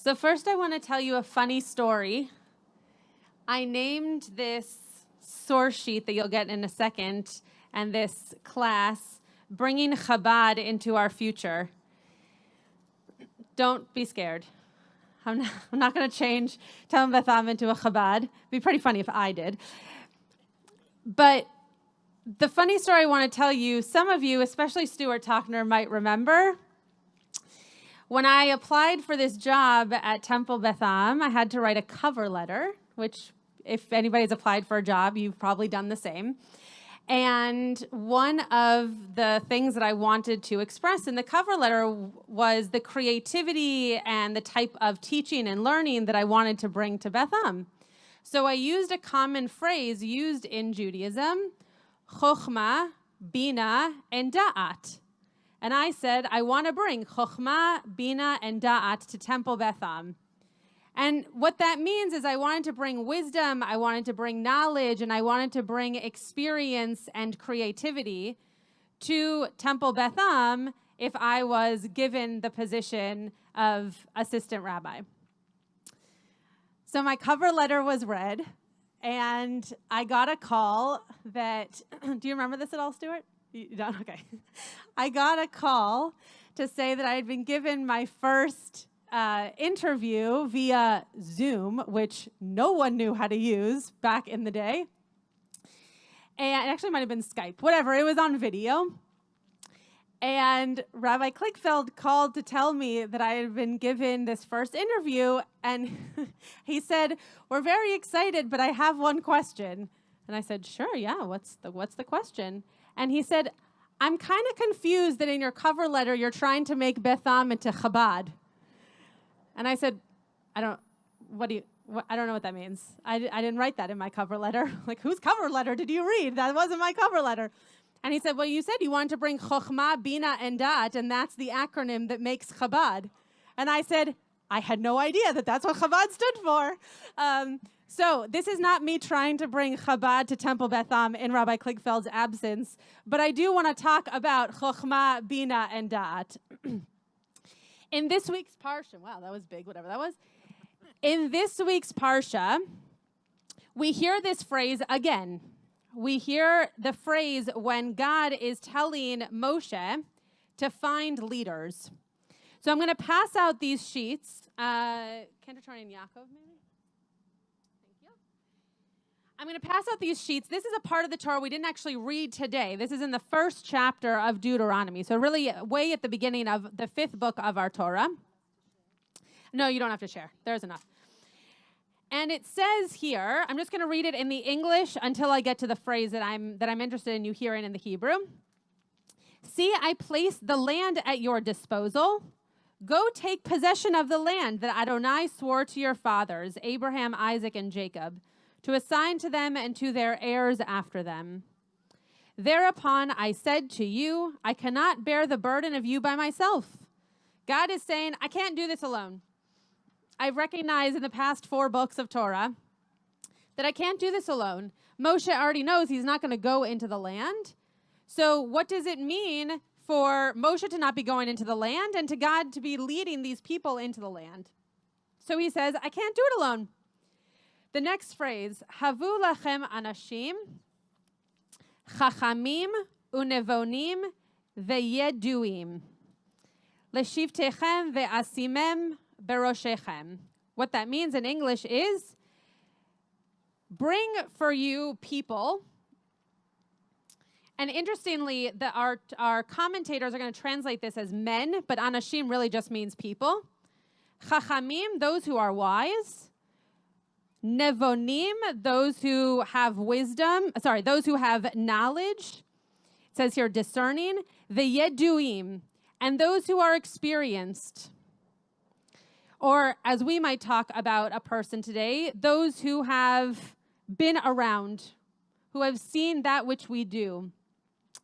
So first I want to tell you a funny story. I named this source sheet that you'll get in a second and this class, Bringing ChaBaD Into Our Future. Don't be scared. I'm not going to change Telem Beth into a ChaBaD. It'd be pretty funny if I did. But the funny story I want to tell you, some of you, especially Stuart Tochner, might remember. When I applied for this job at Temple Beth I had to write a cover letter, which if anybody's applied for a job, you've probably done the same. And one of the things that I wanted to express in the cover letter was the creativity and the type of teaching and learning that I wanted to bring to Beth. So I used a common phrase used in Judaism, chokhmah, bina, and da'at. And I said, I want to bring chokhmah, bina, and da'at to Temple Beth. And what that means is I wanted to bring wisdom, I wanted to bring knowledge, and I wanted to bring experience and creativity to Temple Beth if I was given the position of assistant rabbi. So my cover letter was read, and I got a call that, do you remember this at all, Stuart? You don't? Okay. I got a call to say that I had been given my first interview via Zoom, which no one knew how to use back in the day. And it actually might have been Skype, whatever. It was on video. And Rabbi Klickfeld called to tell me that I had been given this first interview. And he said, we're very excited, but I have one question. And I said, sure, yeah, what's the question? And he said, I'm kind of confused that in your cover letter, you're trying to make Beth into ChaBaD. And I said, I don't know what that means. I didn't write that in my cover letter. Like, whose cover letter did you read? That wasn't my cover letter. And he said, well, you said you wanted to bring Chokhmah, Bina, and Da'at, and that's the acronym that makes ChaBaD. And I said, I had no idea that that's what ChaBaD stood for. So this is not me trying to bring ChaBaD to Temple Beth in Rabbi Klickfeld's absence, but I do want to talk about Chokhmah, Bina, and Da'at. In this week's Parsha, wow, that was big, whatever that was. In this week's Parsha, we hear this phrase again. We hear the phrase when God is telling Moshe to find leaders. So I'm going to pass out these sheets. Kendratarn and Yaakov, maybe? I'm going to pass out these sheets. This is a part of the Torah we didn't actually read today. This is in the first chapter of Deuteronomy. So really way at the beginning of the 5th book of our Torah. No, you don't have to share. There's enough. And it says here, I'm just going to read it in the English until I get to the phrase that I'm interested in you hearing in the Hebrew. See, I place the land at your disposal. Go take possession of the land that Adonai swore to your fathers, Abraham, Isaac, and Jacob, to assign to them and to their heirs after them. Thereupon I said to you, I cannot bear the burden of you by myself. God is saying, I can't do this alone. I recognize in the past 4 books of Torah that I can't do this alone. Moshe already knows he's not going to go into the land. So what does it mean for Moshe to not be going into the land and to God to be leading these people into the land? So he says, I can't do it alone. The next phrase, Havu lachem anashim, chachamim unevonim veyeduim, leshivtechem ve'asimem beroshechem. What that means in English is, bring for you people. And interestingly, our commentators are going to translate this as men, but anashim really just means people. Chachamim, those who are wise. Nevonim, those who have wisdom, those who have knowledge. It says here discerning. Veyeduim, and those who are experienced. Or as we might talk about a person today, those who have been around, who have seen that which we do.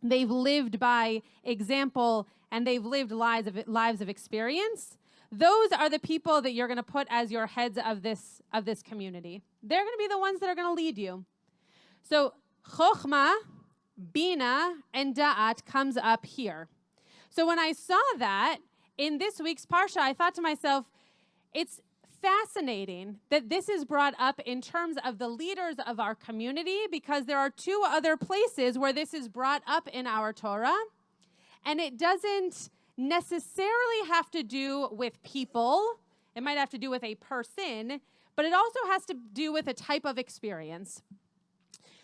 They've lived by example and they've lived lives of experience. Those are the people that you're going to put as your heads of this community. They're going to be the ones that are going to lead you. So Chokhmah, Bina, and Da'at comes up here. So when I saw that in this week's Parsha, I thought to myself, it's fascinating that this is brought up in terms of the leaders of our community, because there are two other places where this is brought up in our Torah, and it doesn't necessarily have to do with people. It might have to do with a person, but it also has to do with a type of experience.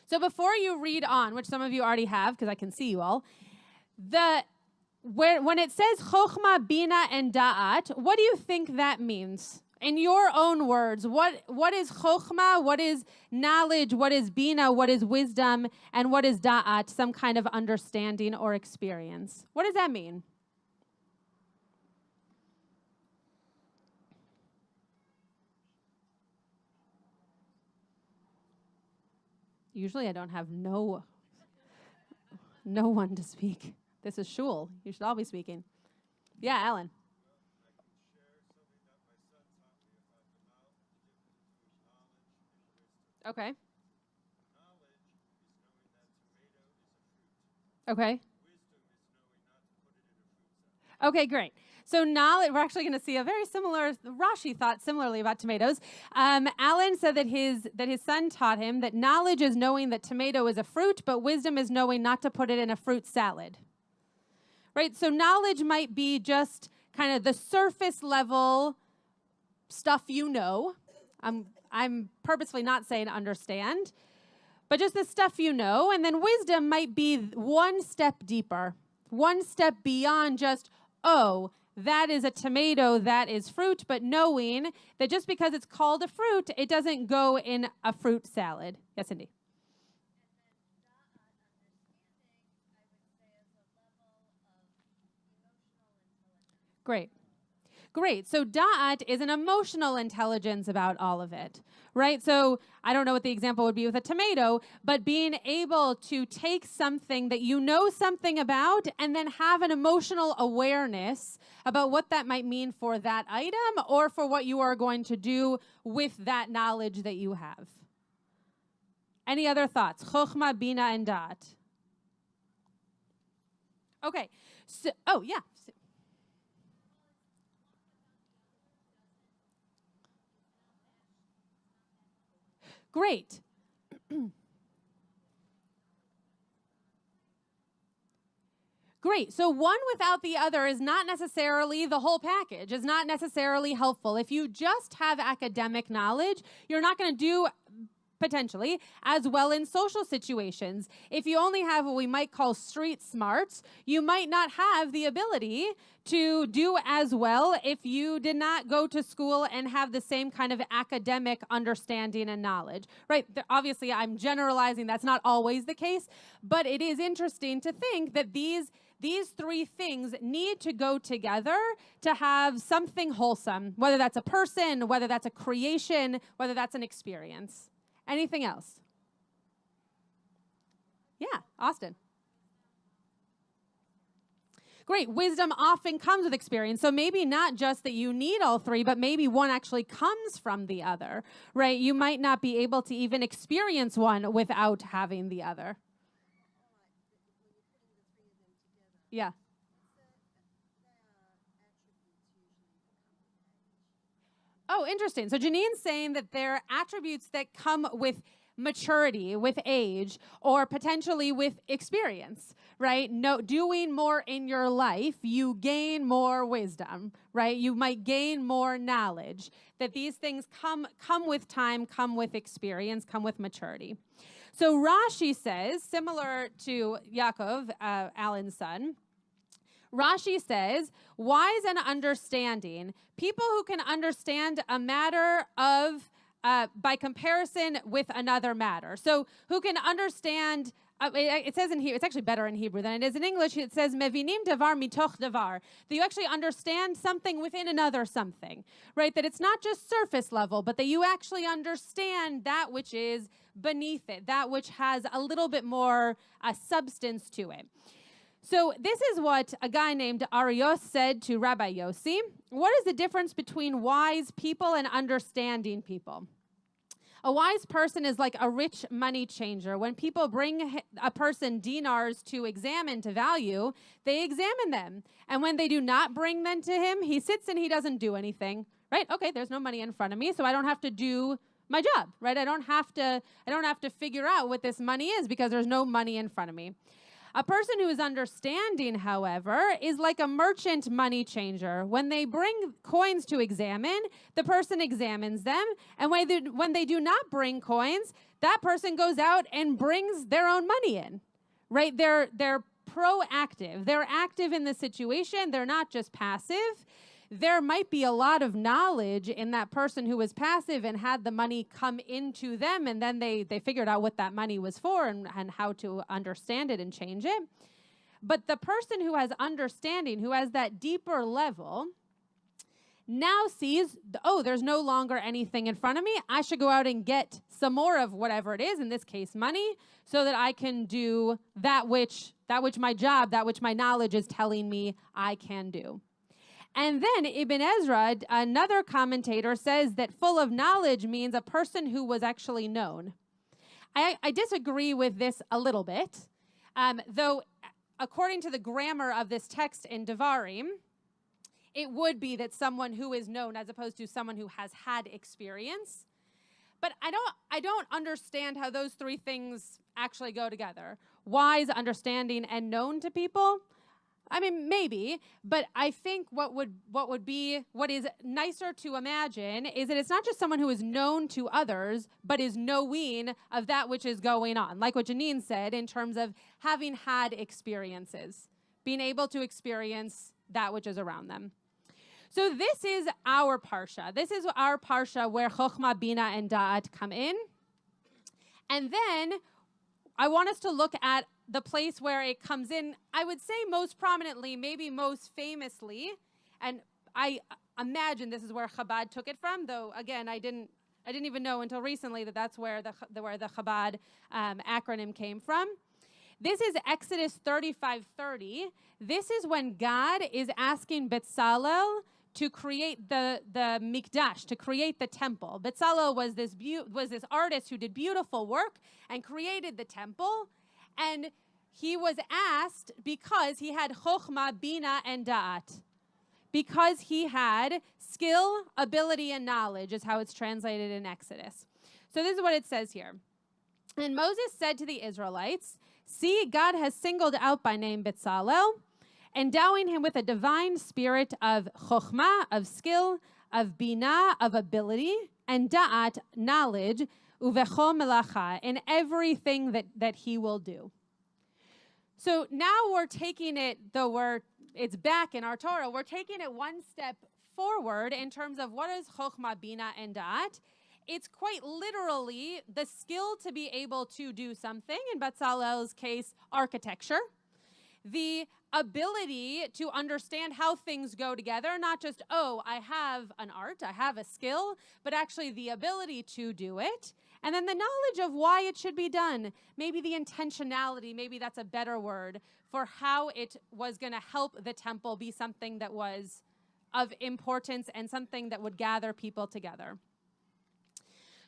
So before you read on, which some of you already have, because I can see you all, when it says chokhmah, bina, and da'at, what do you think that means? In your own words, what is chokhmah, what is knowledge, what is bina, what is wisdom, and what is da'at, some kind of understanding or experience? What does that mean? Usually I don't have no one to speak. This is shul. You should all be speaking. Yeah, Alan. Okay. Okay. Okay, great. So knowledge, we're actually going to see a very similar, Rashi thought similarly about tomatoes. Alan said that his son taught him that knowledge is knowing that tomato is a fruit, but wisdom is knowing not to put it in a fruit salad. Right? So knowledge might be just kind of the surface level stuff you know. I'm purposefully not saying understand, but just the stuff you know. And then wisdom might be one step deeper, one step beyond just, oh, that is a tomato, that is fruit, but knowing that just because it's called a fruit, it doesn't go in a fruit salad. Yes, Cindy? Great. Great. So da'at is an emotional intelligence about all of it, right? So I don't know what the example would be with a tomato, but being able to take something that you know something about and then have an emotional awareness about what that might mean for that item or for what you are going to do with that knowledge that you have. Any other thoughts? Chokhmah, bina, and da'at. Okay. So, oh, yeah. Great. Great. So one without the other is not necessarily the whole package, is not necessarily helpful. If you just have academic knowledge, you're not going to do potentially as well in social situations. If you only have what we might call street smarts, you might not have the ability to do as well if you did not go to school and have the same kind of academic understanding and knowledge, right? Obviously, I'm generalizing. That's not always the case, but it is interesting to think that these three things need to go together to have something wholesome, whether that's a person, whether that's a creation, whether that's an experience. Anything else? Yeah, Austin. Great. Wisdom often comes with experience. So maybe not just that you need all three, but maybe one actually comes from the other, right? You might not be able to even experience one without having the other. Yeah. Oh, interesting. So Janine's saying that there are attributes that come with maturity, with age, or potentially with experience, right? No, doing more in your life, you gain more wisdom, right? You might gain more knowledge. That these things come with time, come with experience, come with maturity. So Rashi says, similar to Yaakov, Alan's son, Rashi says, wise and understanding, people who can understand a matter of, by comparison with another matter. So who can understand, it says in here, it's actually better in Hebrew than it is in English. It says, mevinim davar mitoch davar, that you actually understand something within another something, right? That it's not just surface level, but that you actually understand that which is beneath it, that which has a little bit more substance to it. So this is what a guy named Arios said to Rabbi Yossi. What is the difference between wise people and understanding people? A wise person is like a rich money changer. When people bring a person dinars to examine, to value, they examine them. And when they do not bring them to him, he sits and he doesn't do anything, right? Okay, there's no money in front of me, so I don't have to do my job, right? I don't have to figure out what this money is because there's no money in front of me. A person who is understanding, however, is like a merchant money changer. When they bring coins to examine, the person examines them. And when they do not bring coins, that person goes out and brings their own money in, right? They're proactive. They're active in the situation. They're not just passive. There might be a lot of knowledge in that person who was passive and had the money come into them, and then they figured out what that money was for and how to understand it and change it. But the person who has understanding, who has that deeper level, now sees, oh, there's no longer anything in front of me. I should go out and get some more of whatever it is, in this case, money, so that I can do that which my job, that which my knowledge is telling me I can do. And then Ibn Ezra, another commentator, says that full of knowledge means a person who was actually known. I disagree with this a little bit, though according to the grammar of this text in Devarim, it would be that someone who is known as opposed to someone who has had experience. But I don't understand how those three things actually go together. Wise, understanding, and known to people. I mean, maybe, but I think what is nicer to imagine is that it's not just someone who is known to others, but is knowing of that which is going on. Like what Janine said in terms of having had experiences, being able to experience that which is around them. So this is our parsha. This is our parsha where Chokhmah, Bina, and Da'at come in. And then I want us to look at the place where it comes in, I would say most prominently, maybe most famously, and I imagine this is where ChaBaD took it from, though, again, I didn't even know until recently that that's where the ChaBaD acronym came from. This is Exodus 35:30. This is when God is asking Bezalel to create the mikdash, to create the temple. Bezalel was this artist who did beautiful work and created the temple. And he was asked because he had chokhmah, bina, and da'at. Because he had skill, ability, and knowledge is how it's translated in Exodus. So this is what it says here. And Moses said to the Israelites, "See, God has singled out by name Bezalel, endowing him with a divine spirit of chokhmah, of skill, of bina, of ability, and da'at, knowledge, uvecho melacha, in everything that he will do." So now we're taking it, though it's back in our Torah, we're taking it one step forward in terms of what is chokhmah, bina, and da'at. It's quite literally the skill to be able to do something, in Bezalel's case, architecture. The ability to understand how things go together, not just, oh, I have an art, I have a skill, but actually the ability to do it. And then the knowledge of why it should be done. Maybe the intentionality, maybe that's a better word, for how it was going to help the temple be something that was of importance and something that would gather people together.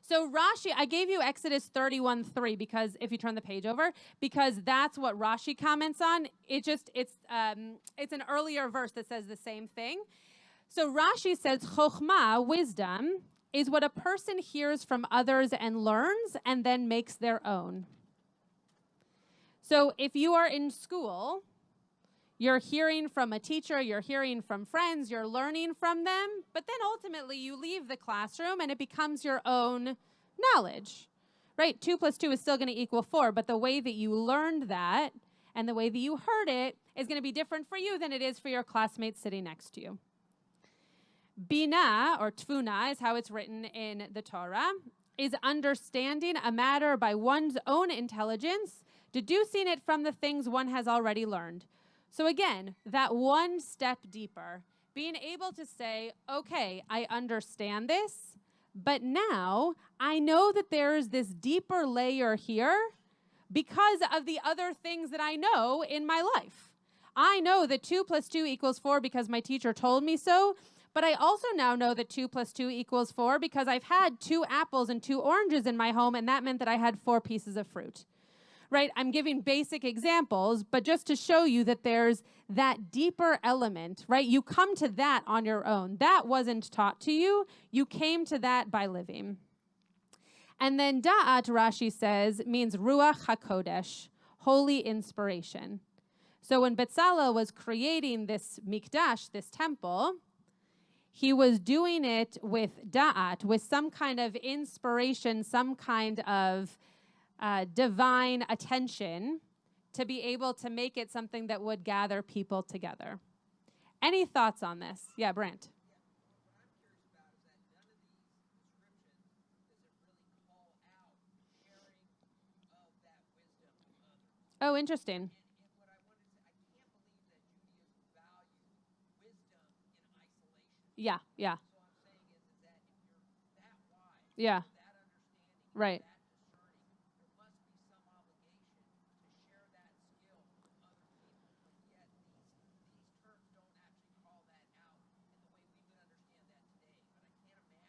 So Rashi, I gave you Exodus 31:3 because if you turn the page over, because that's what Rashi comments on. It's an earlier verse that says the same thing. So Rashi says, Chokhmah, wisdom, is what a person hears from others and learns and then makes their own. So if you are in school, you're hearing from a teacher, you're hearing from friends, you're learning from them, but then ultimately you leave the classroom and it becomes your own knowledge, right? 2 + 2 is still going to equal 4, but the way that you learned that and the way that you heard it is going to be different for you than it is for your classmates sitting next to you. Bina, or tfuna, is how it's written in the Torah, is understanding a matter by one's own intelligence, deducing it from the things one has already learned. So again, that one step deeper, being able to say, okay, I understand this, but now I know that there is this deeper layer here because of the other things that I know in my life. I know that 2 + 2 = 4 because my teacher told me so, but I also now know that 2 + 2 = 4 because I've had 2 apples and 2 oranges in my home, and that meant that I had 4 pieces of fruit. right? I'm giving basic examples, but just to show you that there's that deeper element, right? You come to that on your own. That wasn't taught to you. You came to that by living. And then da'at, Rashi says, means ruach hakodesh, holy inspiration. So when Bezalel was creating this mikdash, this temple, he was doing it with da'at, with some kind of inspiration, some kind of divine attention to be able to make it something that would gather people together. Any thoughts on this? Yeah, Brent. What I'm curious about is that none of these descriptions does it really call out sharing of that wisdom with others. Oh, interesting. And what I wanted to say, I can't believe that Judaism values wisdom in isolation. Yeah. So I'm saying is that if you're that wise, Yeah. that understanding, Right. that discerning, there must be some obligation to share that skill with other people. But yet these terms don't actually call that out in the way we would understand that today.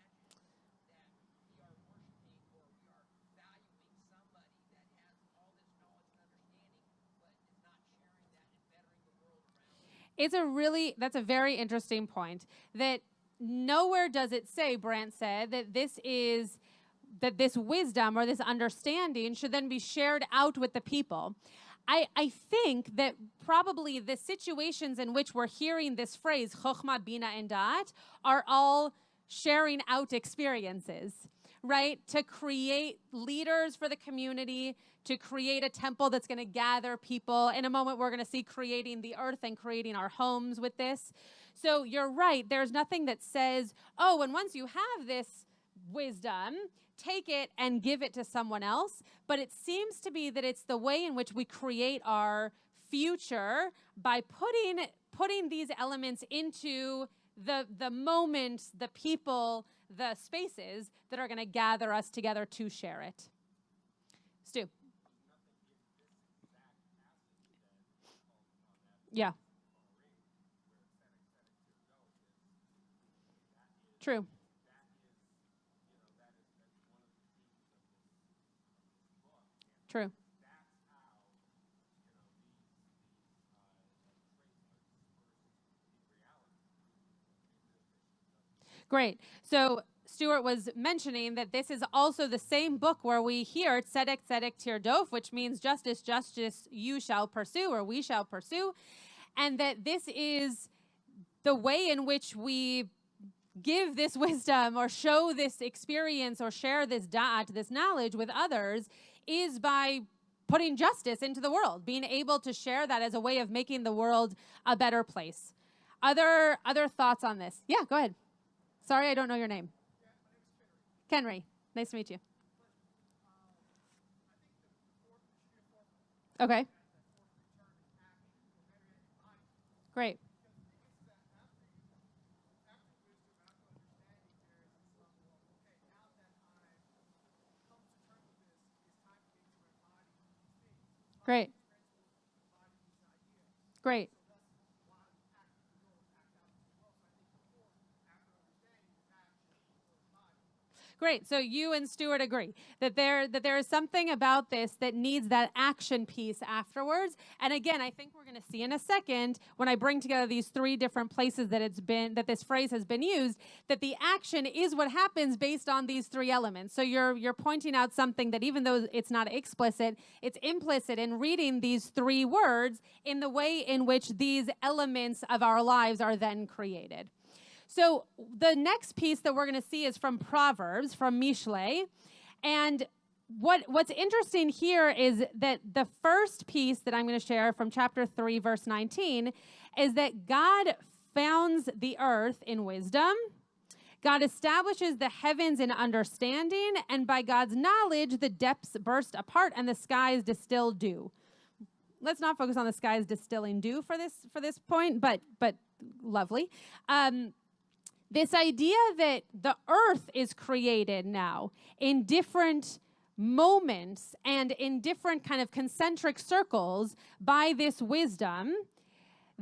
But I can't imagine that we are worshiping or we are valuing somebody that has all this knowledge and understanding, but is not sharing that and bettering the world around them. That's a very interesting point, that nowhere does it say, Brant said, that this wisdom or this understanding should then be shared out with the people. I think that probably the situations in which we're hearing this phrase, chokhmah, bina, and da'at, are all sharing out experiences, right? To create leaders for the community, to create a temple that's going to gather people. In a moment, we're going to see creating the earth and creating our homes with this. So you're right. There's nothing that says, oh, and once you have this wisdom, take it and give it to someone else. But it seems to be that it's the way in which we create our future by putting these elements into the moments, the people, the spaces that are going to gather us together to share it. Stu. Yeah. True. True. Great. So Stuart was mentioning that this is also the same book where we hear tzedek, tzedek, tirdof, which means justice, justice, you shall pursue, or we shall pursue. And that this is the way in which we give this wisdom or show this experience or share this da'at, this knowledge with others, is by putting justice into the world, being able to share that as a way of making the world a better place. Other thoughts on this? Yeah, go ahead. Sorry, I don't know your name. Yeah, my name is Kenry. Kenry. Nice to meet you. I think the fourth, the Okay. fourth return in action for every body. Great. Because the thing is that after wisdom and after understanding, there is this level of, okay, now that I've come to terms with this, it's time for me to embody these things. Great. Principles, embody these ideas. Great. So that's why we act in the world, act out in the world. So I think before, after understanding, is action or embody. Great. So you and Stuart agree that there is something about this that needs that action piece afterwards. And again, I think we're going to see in a second when I bring together these three different places that this phrase has been used, that the action is what happens based on these three elements. So you're pointing out something that even though it's not explicit, it's implicit in reading these three words in the way in which these elements of our lives are then created. So the next piece that we're going to see is from Proverbs, from Mishle. And what's interesting here is that the first piece that I'm going to share from chapter 3, verse 19, is that God founds the earth in wisdom. God establishes the heavens in understanding, and by God's knowledge, the depths burst apart and the skies distill dew. Let's not focus on the skies distilling dew for this point, but lovely. This idea that the earth is created now in different moments and in different kind of concentric circles by this wisdom,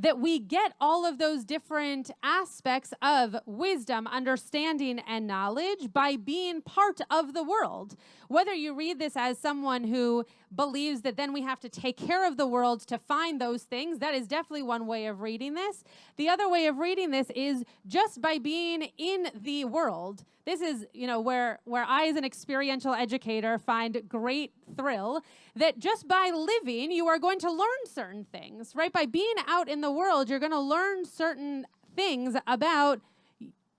that we get all of those different aspects of wisdom, understanding, and knowledge by being part of the world. Whether you read this as someone who believes that then we have to take care of the world to find those things, that is definitely one way of reading this. The other way of reading this is just by being in the world. This is, where I, as an experiential educator, find great thrill that just by living, you are going to learn certain things, right? By being out in the world, you're going to learn certain things about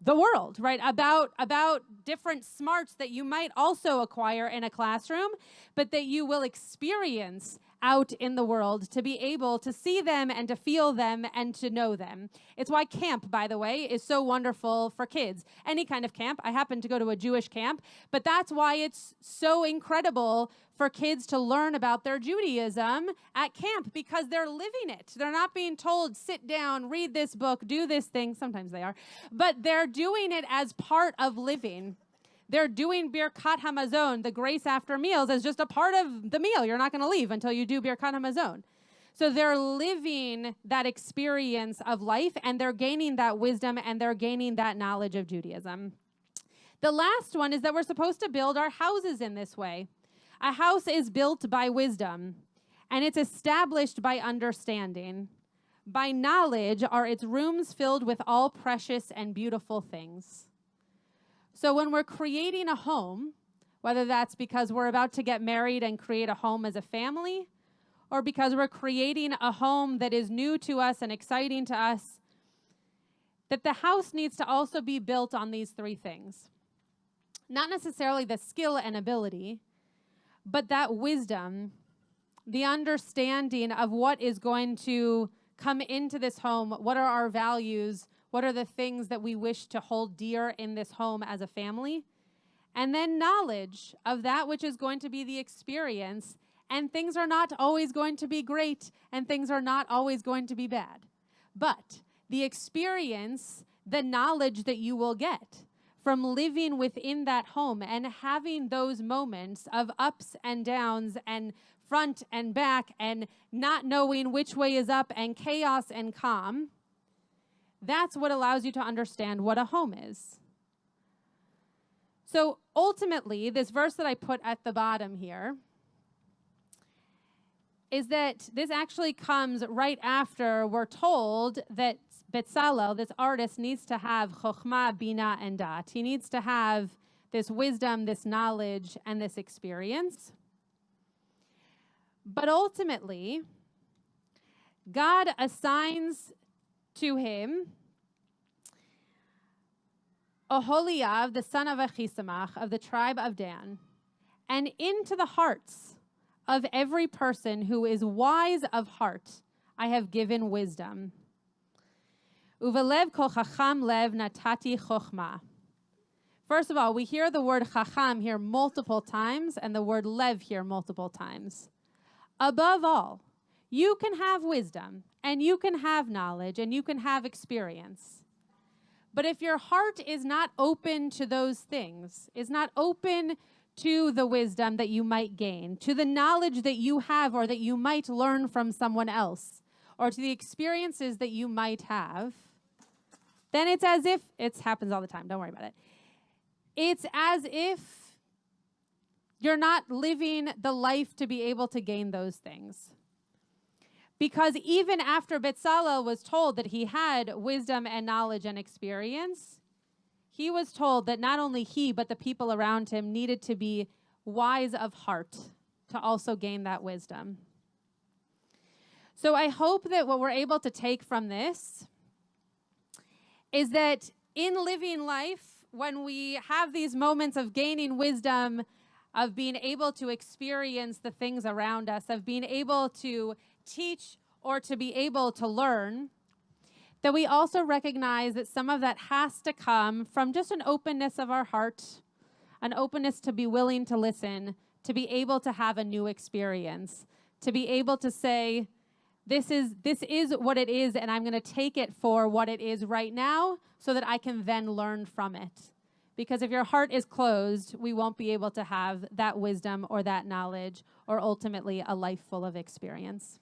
the world, right? About different smarts that you might also acquire in a classroom, but that you will experience out in the world to be able to see them and to feel them and to know them. It's why camp, by the way, is so wonderful for kids. Any kind of camp. I happen to go to a Jewish camp, but that's why it's so incredible for kids to learn about their Judaism at camp, because they're living it. They're not being told, sit down, read this book, do this thing. Sometimes they are, but they're doing it as part of living. They're doing Birkat Hamazon, the grace after meals, as just a part of the meal. You're not going to leave until you do Birkat Hamazon. So they're living that experience of life, and they're gaining that wisdom, and they're gaining that knowledge of Judaism. The last one is that we're supposed to build our houses in this way. A house is built by wisdom, and it's established by understanding. By knowledge are its rooms filled with all precious and beautiful things. So when we're creating a home, whether that's because we're about to get married and create a home as a family, or because we're creating a home that is new to us and exciting to us, that the house needs to also be built on these three things. Not necessarily the skill and ability, but that wisdom, the understanding of what is going to come into this home, what are our values, what are the things that we wish to hold dear in this home as a family? And then knowledge of that which is going to be the experience. And things are not always going to be great, and things are not always going to be bad. But the experience, the knowledge that you will get from living within that home and having those moments of ups and downs and front and back and not knowing which way is up and chaos and calm, that's what allows you to understand what a home is. So ultimately, this verse that I put at the bottom here is that this actually comes right after we're told that Bezalel, this artist, needs to have chokhmah, bina, and dat. He needs to have this wisdom, this knowledge, and this experience. But ultimately, God assigns to him Oholiav, the son of Achisamach, of the tribe of Dan, and into the hearts of every person who is wise of heart I have given wisdom. Uvelev kol chacham lev natati chokhmah. First of all, we hear the word chacham here multiple times and the word lev here multiple times. Above all, you can have wisdom, and you can have knowledge, and you can have experience. But if your heart is not open to those things, is not open to the wisdom that you might gain, to the knowledge that you have or that you might learn from someone else, or to the experiences that you might have, then it's as if, it happens all the time, don't worry about it. It's as if you're not living the life to be able to gain those things. Because even after Bezalel was told that he had wisdom and knowledge and experience, he was told that not only he, but the people around him needed to be wise of heart to also gain that wisdom. So I hope that what we're able to take from this is that in living life, when we have these moments of gaining wisdom, of being able to experience the things around us, of being able to teach or to be able to learn, that we also recognize that some of that has to come from just an openness of our heart, an openness to be willing to listen, to be able to have a new experience, to be able to say, this is what it is, and I'm going to take it for what it is right now so that I can then learn from it. Because if your heart is closed, we won't be able to have that wisdom or that knowledge or ultimately a life full of experience.